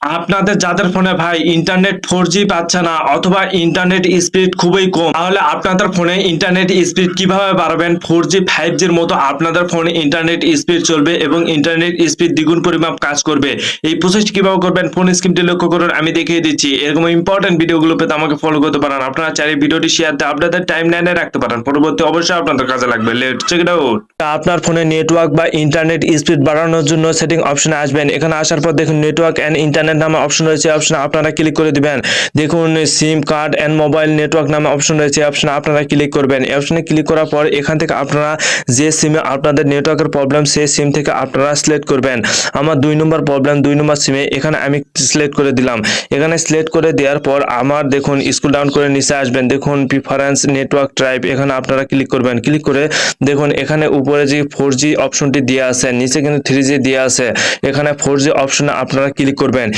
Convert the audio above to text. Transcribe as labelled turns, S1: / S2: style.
S1: আপনাদের যাদের ফোনে ভাই ইন্টারনেট 4G পাচ্ছে না অথবা ইন্টারনেট স্পিড খুবই কম, তাহলে আপনাদের ফোনে ইন্টারনেট স্পিড কিভাবে বাড়াবেন? 4G 5G র মতো আপনাদের ফোনে ইন্টারনেট স্পিড চলবে এবং ইন্টারনেট স্পিড দ্বিগুণ পরিমাপ কাজ করবে। এই প্রসেসটি কিভাবে করবেন ফোন স্ক্রিনটি লক্ষ্য করুন, আমি দেখিয়ে দিচ্ছি। এরকম ইম্পর্টেন্ট ভিডিওগুলো পেতে আমাকে ফলো করতে পারেন। আপনারা চাইলে ভিডিওটি শেয়ার দিয়ে আপনাদের টাইমলাইনে রাখতে পারেন, পরবর্তী অবশ্যই আপনাদের কাজে লাগবে। Let's check it out. আপনার ফোনে নেটওয়ার্ক বা ইন্টারনেট স্পিড বাড়ানোর জন্য সেটিং অপশনে আসবেন। এখানে আসার পর দেখুন নেটওয়ার্ক অ্যান্ড ইন্টারনেট নামে অপশন রয়েছে, অপশনে আপনারা ক্লিক করে দিবেন। দেখুন সিম কার্ড অ্যান্ড মোবাইল নেটওয়ার্ক নামে অপশন রয়েছে, অপশনে আপনারা ক্লিক করবেন। এই অপশনে ক্লিক করার পর এখান থেকে আপনারা যে সিমে আপনাদের নেটওয়ার্কের প্রবলেম সেই সিম থেকে আপনারা সিলেক্ট করবেন। আমার 2 নম্বর প্রবলেম 2 নম্বর সিমে, এখানে আমি সিলেক্ট করে দিলাম। এখানে সিলেক্ট করে দেওয়ার পর আমার দেখুন স্ক্রল ডাউন করে নিচে আসবেন, দেখুন প্রিফারেন্স নেটওয়ার্ক টাইপ, এখানে আপনারা ক্লিক করবেন। ক্লিক করে দেখুন এখানে উপরে যে 4G অপশনটি দেওয়া আছে, নিচে কিন্তু 3G দেওয়া আছে, এখানে 4G অপশনে আপনারা ক্লিক করবেন।